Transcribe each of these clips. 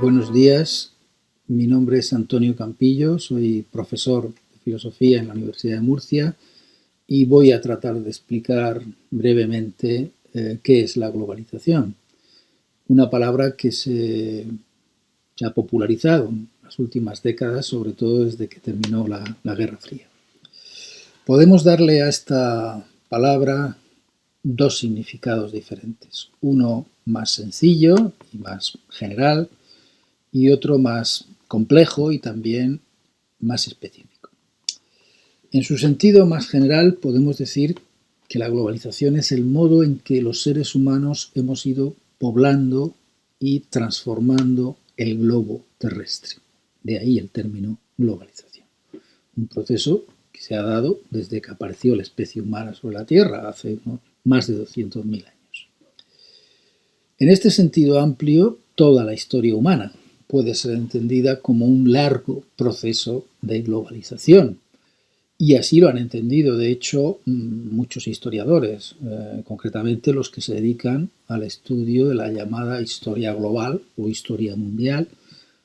Buenos días, mi nombre es Antonio Campillo, soy profesor de filosofía en la Universidad de Murcia y voy a tratar de explicar brevemente qué es la globalización, una palabra que se ha popularizado en las últimas décadas, sobre todo desde que terminó la Guerra Fría. Podemos darle a esta palabra dos significados diferentes, uno más sencillo y más general, y otro más complejo y también más específico. En su sentido más general podemos decir que la globalización es el modo en que los seres humanos hemos ido poblando y transformando el globo terrestre. De ahí el término globalización. Un proceso que se ha dado desde que apareció la especie humana sobre la Tierra hace más de 200.000 años. En este sentido amplio, toda la historia humana puede ser entendida como un largo proceso de globalización. Y así lo han entendido, de hecho, muchos historiadores, concretamente los que se dedican al estudio de la llamada historia global o historia mundial,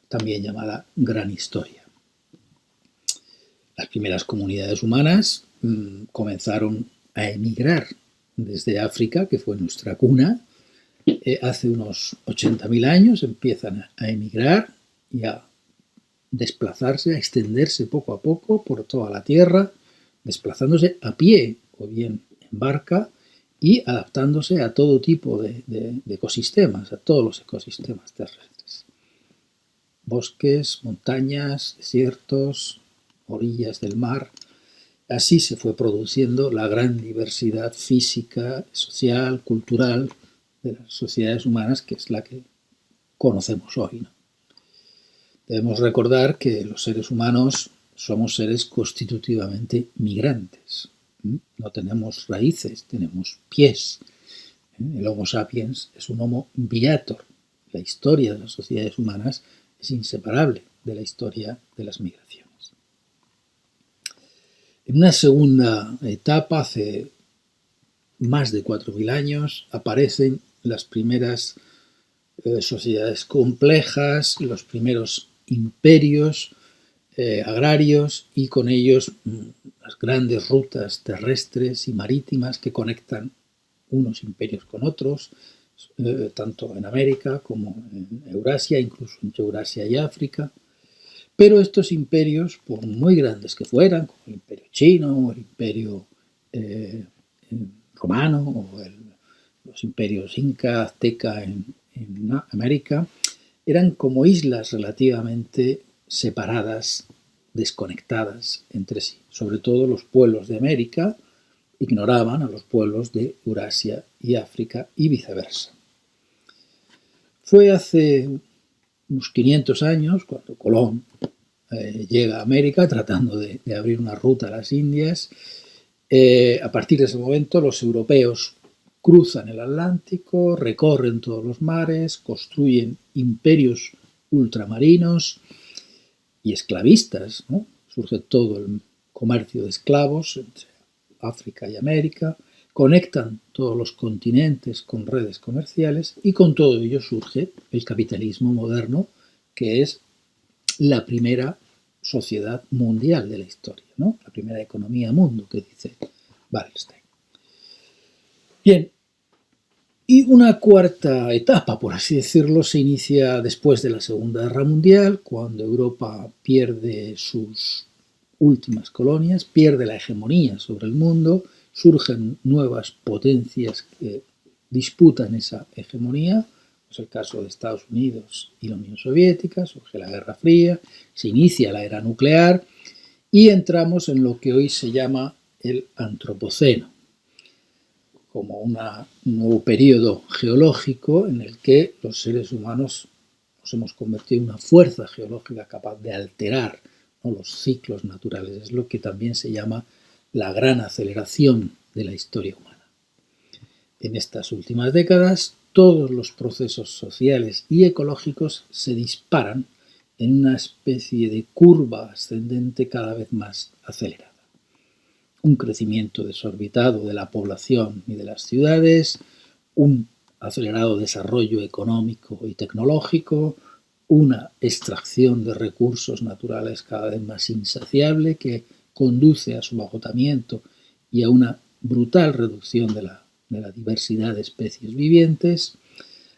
también llamada Gran Historia. Las primeras comunidades humanas comenzaron a emigrar desde África, que fue nuestra cuna. Hace unos 80.000 años empiezan a emigrar y a desplazarse, a extenderse poco a poco por toda la Tierra, desplazándose a pie o bien en barca y adaptándose a todo tipo de ecosistemas, a todos los ecosistemas terrestres. Bosques, montañas, desiertos, orillas del mar. Así se fue produciendo la gran diversidad física, social, cultural de las sociedades humanas, que es la que conocemos hoy, ¿no? Debemos recordar que los seres humanos somos seres constitutivamente migrantes. No tenemos raíces, tenemos pies. El Homo sapiens es un Homo viator. La historia de las sociedades humanas es inseparable de la historia de las migraciones. En una segunda etapa, hace más de 4.000 años, aparecen las primeras sociedades complejas, los primeros imperios agrarios y con ellos las grandes rutas terrestres y marítimas que conectan unos imperios con otros, tanto en América como en Eurasia, incluso entre Eurasia y África. Pero estos imperios, por muy grandes que fueran, como el imperio chino o el imperio romano o los imperios inca, azteca en América, eran como islas relativamente separadas, desconectadas entre sí. Sobre todo los pueblos de América ignoraban a los pueblos de Eurasia y África y viceversa. Fue hace unos 500 años cuando Colón llega a América tratando de abrir una ruta a las Indias. A partir de ese momento los europeos cruzan el Atlántico, recorren todos los mares, construyen imperios ultramarinos y esclavistas, ¿no? Surge todo el comercio de esclavos entre África y América, conectan todos los continentes con redes comerciales y con todo ello surge el capitalismo moderno, que es la primera sociedad mundial de la historia, ¿no? La primera economía mundo, que dice Wallerstein. Bien, y una cuarta etapa, por así decirlo, se inicia después de la Segunda Guerra Mundial, cuando Europa pierde sus últimas colonias, pierde la hegemonía sobre el mundo, surgen nuevas potencias que disputan esa hegemonía. Es el caso de Estados Unidos y la Unión Soviética, surge la Guerra Fría, se inicia la era nuclear y entramos en lo que hoy se llama el Antropoceno, como un nuevo periodo geológico en el que los seres humanos nos hemos convertido en una fuerza geológica capaz de alterar, ¿no?, los ciclos naturales. Es lo que también se llama la gran aceleración de la historia humana. En estas últimas décadas, todos los procesos sociales y ecológicos se disparan en una especie de curva ascendente cada vez más acelerada. Un crecimiento desorbitado de la población y de las ciudades, un acelerado desarrollo económico y tecnológico, una extracción de recursos naturales cada vez más insaciable que conduce a su agotamiento y a una brutal reducción de la diversidad de especies vivientes,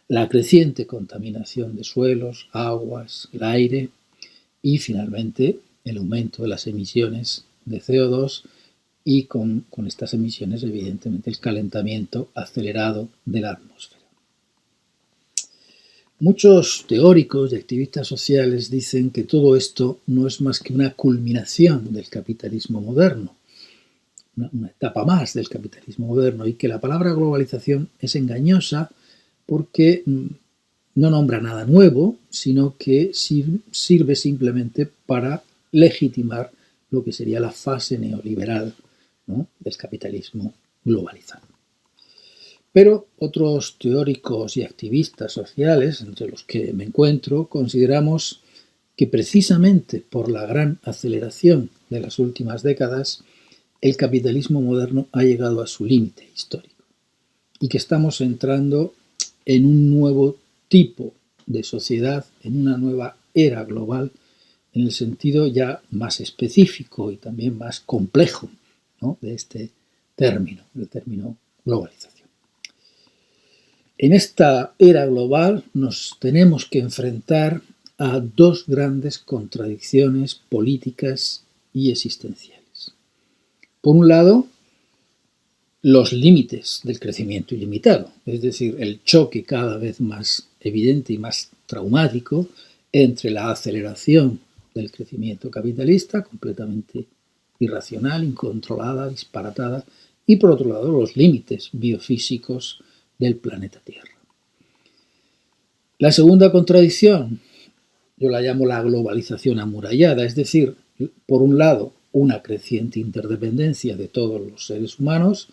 la creciente contaminación de suelos, aguas, el aire y finalmente el aumento de las emisiones de CO2 y con estas emisiones evidentemente el calentamiento acelerado de la atmósfera. Muchos teóricos y activistas sociales dicen que todo esto no es más que una culminación del capitalismo moderno, una etapa más del capitalismo moderno, y que la palabra globalización es engañosa porque no nombra nada nuevo, sino que sirve simplemente para legitimar lo que sería la fase neoliberal, ¿no?, del capitalismo globalizado. Pero otros teóricos y activistas sociales, entre los que me encuentro, consideramos que precisamente por la gran aceleración de las últimas décadas, el capitalismo moderno ha llegado a su límite histórico y que estamos entrando en un nuevo tipo de sociedad, en una nueva era global, en el sentido ya más específico y también más complejo, ¿no?, de este término, el término globalización. En esta era global nos tenemos que enfrentar a dos grandes contradicciones políticas y existenciales. Por un lado, los límites del crecimiento ilimitado, es decir, el choque cada vez más evidente y más traumático entre la aceleración del crecimiento capitalista, completamente irracional, incontrolada, disparatada, y por otro lado los límites biofísicos del planeta Tierra. La segunda contradicción, yo la llamo la globalización amurallada, es decir, por un lado, una creciente interdependencia de todos los seres humanos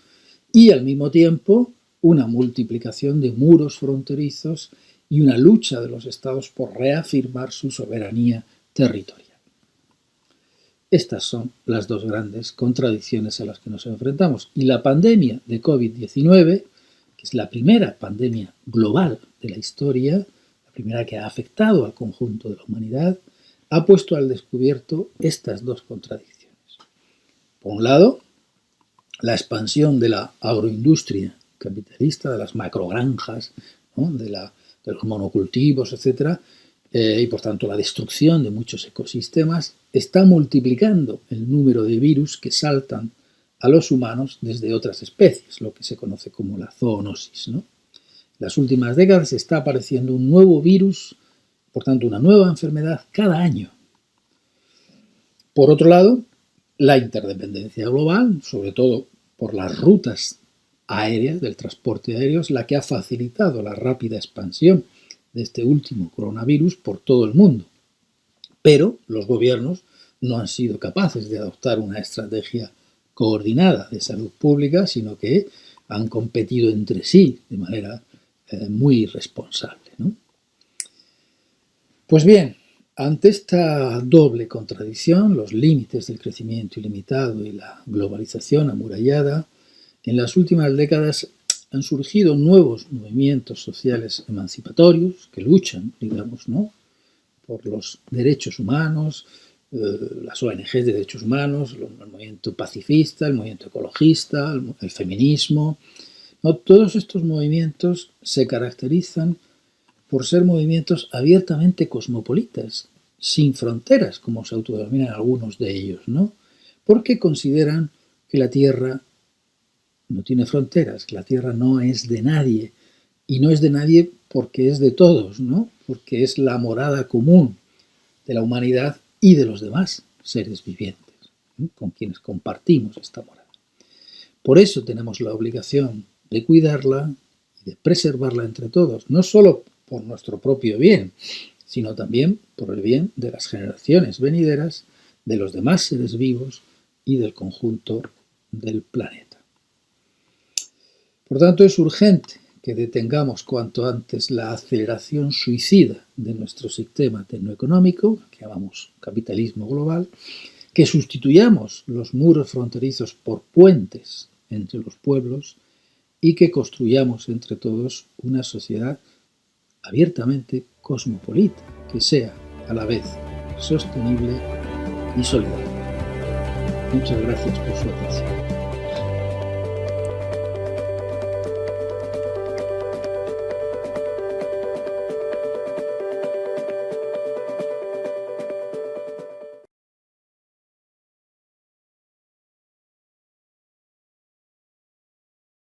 y al mismo tiempo una multiplicación de muros fronterizos y una lucha de los estados por reafirmar su soberanía territorial. Estas son las dos grandes contradicciones a las que nos enfrentamos. Y la pandemia de COVID-19, que es la primera pandemia global de la historia, la primera que ha afectado al conjunto de la humanidad, ha puesto al descubierto estas dos contradicciones. Por un lado, la expansión de la agroindustria capitalista, de las macrogranjas, ¿no?, de los monocultivos, etc., y por tanto la destrucción de muchos ecosistemas, está multiplicando el número de virus que saltan a los humanos desde otras especies, lo que se conoce como la zoonosis, ¿no? En las últimas décadas está apareciendo un nuevo virus, por tanto una nueva enfermedad cada año. Por otro lado, la interdependencia global, sobre todo por las rutas aéreas, del transporte aéreo, es la que ha facilitado la rápida expansión de este último coronavirus por todo el mundo. Pero los gobiernos no han sido capaces de adoptar una estrategia coordinada de salud pública, sino que han competido entre sí de manera muy irresponsable, ¿no? Pues bien, ante esta doble contradicción, los límites del crecimiento ilimitado y la globalización amurallada, en las últimas décadas han surgido nuevos movimientos sociales emancipatorios que luchan, digamos, ¿no?, por los derechos humanos, las ONGs de derechos humanos, el movimiento pacifista, el movimiento ecologista, el feminismo, ¿no? Todos estos movimientos se caracterizan por ser movimientos abiertamente cosmopolitas, sin fronteras, como se autodenominan algunos de ellos, ¿no?, porque consideran que la Tierra no tiene fronteras, que la Tierra no es de nadie, y no es de nadie porque es de todos, ¿no?, porque es la morada común de la humanidad y de los demás seres vivientes, ¿no?, con quienes compartimos esta morada. Por eso tenemos la obligación de cuidarla y de preservarla entre todos, no solo por nuestro propio bien, sino también por el bien de las generaciones venideras, de los demás seres vivos y del conjunto del planeta. Por tanto, es urgente que detengamos cuanto antes la aceleración suicida de nuestro sistema tecnoeconómico, que llamamos capitalismo global, que sustituyamos los muros fronterizos por puentes entre los pueblos y que construyamos entre todos una sociedad abiertamente cosmopolita, que sea a la vez sostenible y solidaria. Muchas gracias por su atención.